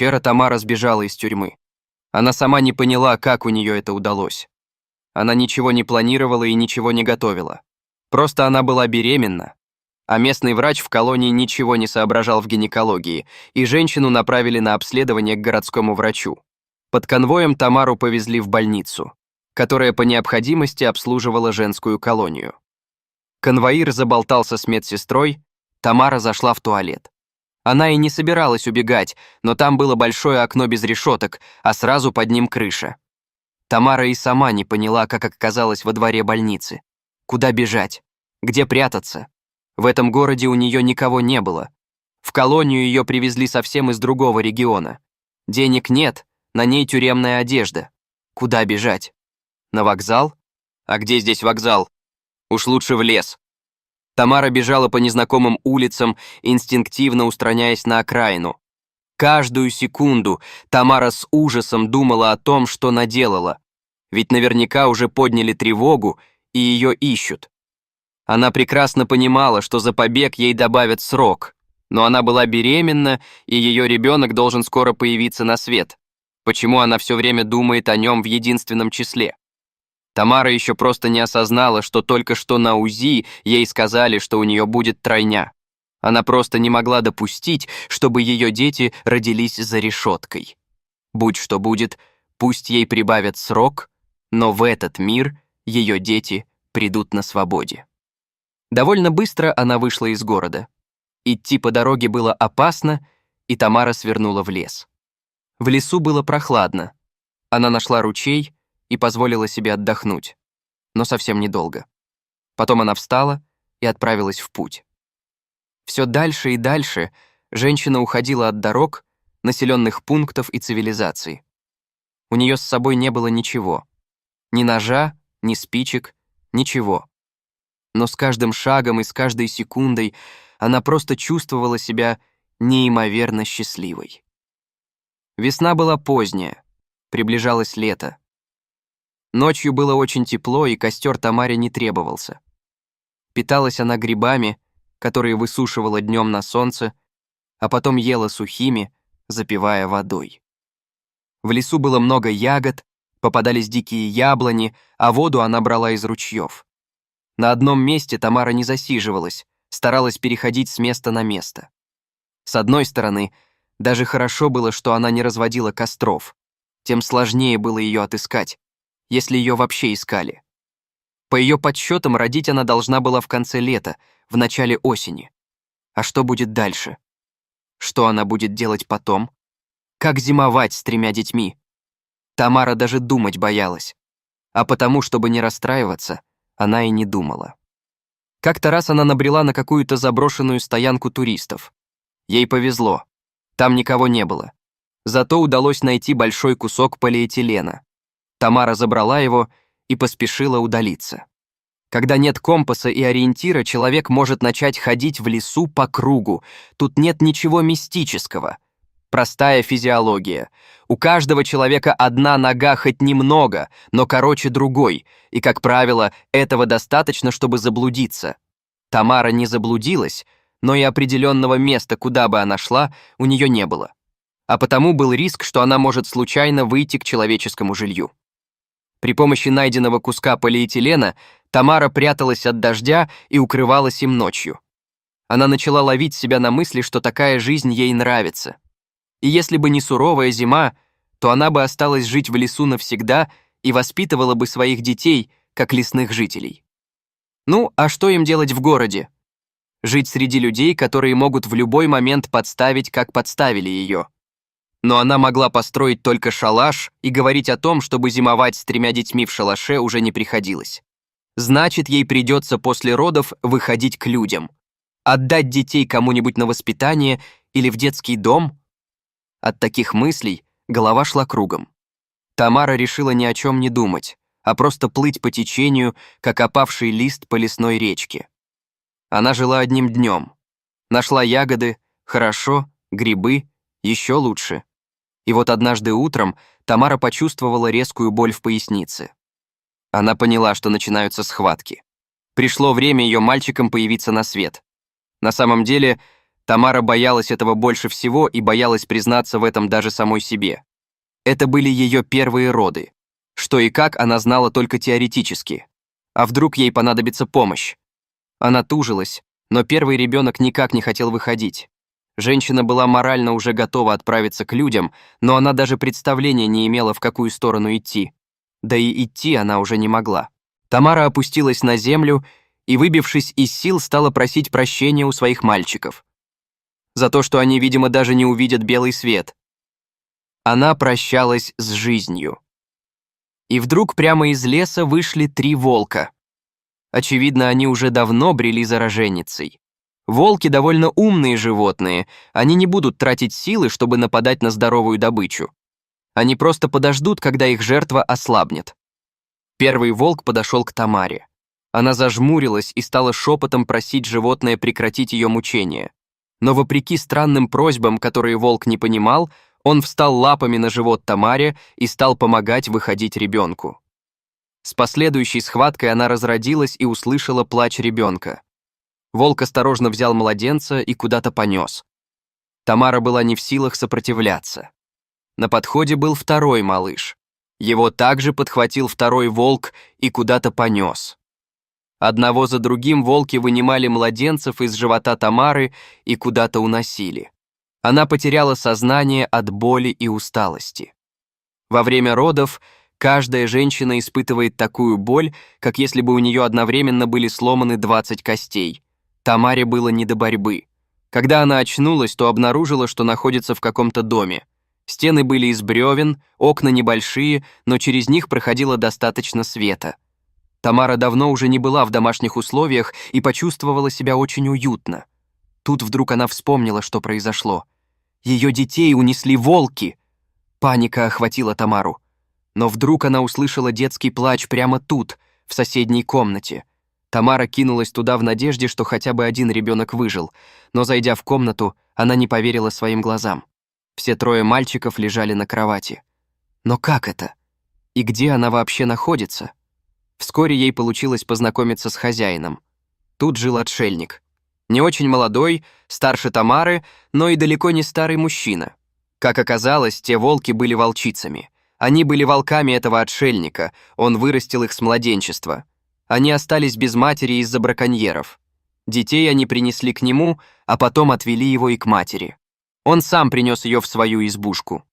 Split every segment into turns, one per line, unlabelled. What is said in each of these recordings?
Вчера Тамара сбежала из тюрьмы. Она сама не поняла, как у нее это удалось. Она ничего не планировала и ничего не готовила. Просто она была беременна, а местный врач в колонии ничего не соображал в гинекологии, и женщину направили на обследование к городскому врачу. Под конвоем Тамару повезли в больницу, которая по необходимости обслуживала женскую колонию. Конвоир заболтался с медсестрой, Тамара зашла в туалет. Она и не собиралась убегать, но там было большое окно без решеток, а сразу под ним крыша. Тамара и сама не поняла, как оказалась во дворе больницы. Куда бежать? Где прятаться? В этом городе у нее никого не было. В колонию ее привезли совсем из другого региона. Денег нет, на ней тюремная одежда. Куда бежать? На вокзал? А где здесь вокзал? Уж лучше в лес. Тамара бежала по незнакомым улицам, инстинктивно устраняясь на окраину. Каждую секунду Тамара с ужасом думала о том, что наделала. Ведь наверняка уже подняли тревогу, и ее ищут. Она прекрасно понимала, что за побег ей добавят срок, но она была беременна, и ее ребенок должен скоро появиться на свет. Почему она все время думает о нем в единственном числе? Тамара еще просто не осознала, что только что на УЗИ ей сказали, что у нее будет тройня. Она просто не могла допустить, чтобы ее дети родились за решеткой. Будь что будет, пусть ей прибавят срок, но в этот мир ее дети придут на свободе. Довольно быстро она вышла из города. Идти по дороге было опасно, и Тамара свернула в лес. В лесу было прохладно. Она нашла ручей и позволила себе отдохнуть, но совсем недолго. Потом она встала и отправилась в путь. Все дальше и дальше женщина уходила от дорог, населенных пунктов и цивилизации. У нее с собой не было ничего. Ни ножа, ни спичек, ничего. Но с каждым шагом и с каждой секундой она просто чувствовала себя неимоверно счастливой. Весна была поздняя, приближалось лето. Ночью было очень тепло, и костер Тамаре не требовался. Питалась она грибами, которые высушивала днем на солнце, а потом ела сухими, запивая водой. В лесу было много ягод, попадались дикие яблони, а воду она брала из ручьев. На одном месте Тамара не засиживалась, старалась переходить с места на место. С одной стороны, даже хорошо было, что она не разводила костров, тем сложнее было ее отыскать, если ее вообще искали. По ее подсчетам, родить она должна была в конце лета, в начале осени. А что будет дальше? Что она будет делать потом? Как зимовать с 3 детьми? Тамара даже думать боялась. А потому, чтобы не расстраиваться, она и не думала. Как-то раз она набрела на какую-то заброшенную стоянку туристов. Ей повезло. Там никого не было. Зато удалось найти большой кусок полиэтилена. Тамара забрала его и поспешила удалиться. Когда нет компаса и ориентира, человек может начать ходить в лесу по кругу. Тут нет ничего мистического. Простая физиология. У каждого человека одна нога хоть немного, но короче другой, и, как правило, этого достаточно, чтобы заблудиться. Тамара не заблудилась, но и определенного места, куда бы она шла, у нее не было. А потому был риск, что она может случайно выйти к человеческому жилью. При помощи найденного куска полиэтилена Тамара пряталась от дождя и укрывалась им ночью. Она начала ловить себя на мысли, что такая жизнь ей нравится. И если бы не суровая зима, то она бы осталась жить в лесу навсегда и воспитывала бы своих детей, как лесных жителей. Ну, а что им делать в городе? Жить среди людей, которые могут в любой момент подставить, как подставили ее. Но она могла построить только шалаш, и говорить о том, чтобы зимовать с 3 детьми в шалаше, уже не приходилось. Значит, ей придется после родов выходить к людям. Отдать детей кому-нибудь на воспитание или в детский дом? От таких мыслей голова шла кругом. Тамара решила ни о чем не думать, а просто плыть по течению, как опавший лист по лесной речке. Она жила одним днем. Нашла ягоды, хорошо, грибы, еще лучше. И вот однажды утром Тамара почувствовала резкую боль в пояснице. Она поняла, что начинаются схватки. Пришло время ее мальчикам появиться на свет. На самом деле, Тамара боялась этого больше всего и боялась признаться в этом даже самой себе. Это были ее первые роды. Что и как она знала только теоретически. А вдруг ей понадобится помощь? Она тужилась, но первый ребенок никак не хотел выходить. Женщина была морально уже готова отправиться к людям, но она даже представления не имела, в какую сторону идти. Да и идти она уже не могла. Тамара опустилась на землю и, выбившись из сил, стала просить прощения у своих мальчиков. За то, что они, видимо, даже не увидят белый свет. Она прощалась с жизнью. И вдруг прямо из леса вышли 3 волка. Очевидно, они уже давно брели за роженицей. Волки довольно умные животные, они не будут тратить силы, чтобы нападать на здоровую добычу. Они просто подождут, когда их жертва ослабнет. Первый волк подошел к Тамаре. Она зажмурилась и стала шепотом просить животное прекратить ее мучения. Но вопреки странным просьбам, которые волк не понимал, он встал лапами на живот Тамаре и стал помогать выходить ребенку. С последующей схваткой она разродилась и услышала плач ребенка. Волк осторожно взял младенца и куда-то понес. Тамара была не в силах сопротивляться. На подходе был второй малыш. Его также подхватил второй волк и куда-то понес. Одного за другим волки вынимали младенцев из живота Тамары и куда-то уносили. Она потеряла сознание от боли и усталости. Во время родов каждая женщина испытывает такую боль, как если бы у нее одновременно были сломаны 20 костей. Тамаре было не до борьбы. Когда она очнулась, то обнаружила, что находится в каком-то доме. Стены были из бревен, окна небольшие, но через них проходило достаточно света. Тамара давно уже не была в домашних условиях и почувствовала себя очень уютно. Тут вдруг она вспомнила, что произошло. Ее детей унесли волки. Паника охватила Тамару. Но вдруг она услышала детский плач прямо тут, в соседней комнате. Тамара кинулась туда в надежде, что хотя бы один ребенок выжил, но, зайдя в комнату, она не поверила своим глазам. Все 3 мальчиков лежали на кровати. Но как это? И где она вообще находится? Вскоре ей получилось познакомиться с хозяином. Тут жил отшельник. Не очень молодой, старше Тамары, но и далеко не старый мужчина. Как оказалось, те волки были волчицами. Они были волками этого отшельника, он вырастил их с младенчества. Они остались без матери из-за браконьеров. Детей они принесли к нему, а потом отвели его и к матери. Он сам принес ее в свою избушку.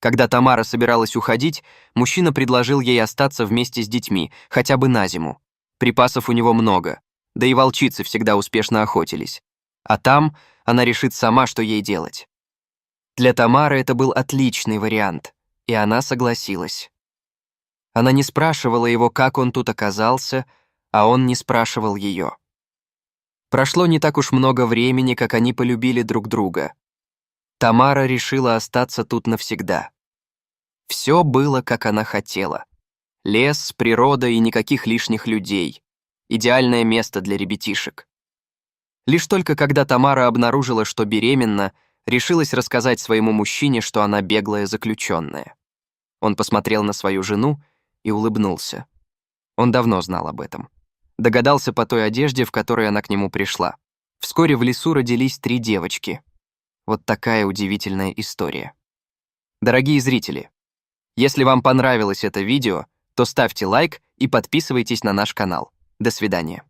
Когда Тамара собиралась уходить, мужчина предложил ей остаться вместе с детьми, хотя бы на зиму. Припасов у него много, да и волчицы всегда успешно охотились. А там она решит сама, что ей делать. Для Тамары это был отличный вариант, и она согласилась. Она не спрашивала его, как он тут оказался, а он не спрашивал ее. Прошло не так уж много времени, как они полюбили друг друга. Тамара решила остаться тут навсегда. Все было, как она хотела. Лес, природа и никаких лишних людей. Идеальное место для ребятишек. Лишь только когда Тамара обнаружила, что беременна, решилась рассказать своему мужчине, что она беглая заключенная. Он посмотрел на свою жену и улыбнулся. Он давно знал об этом. Догадался по той одежде, в которой она к нему пришла. Вскоре в лесу родились 3 девочки. Вот такая удивительная история. Дорогие зрители, если вам понравилось это видео, то ставьте лайк и подписывайтесь на наш канал. До свидания.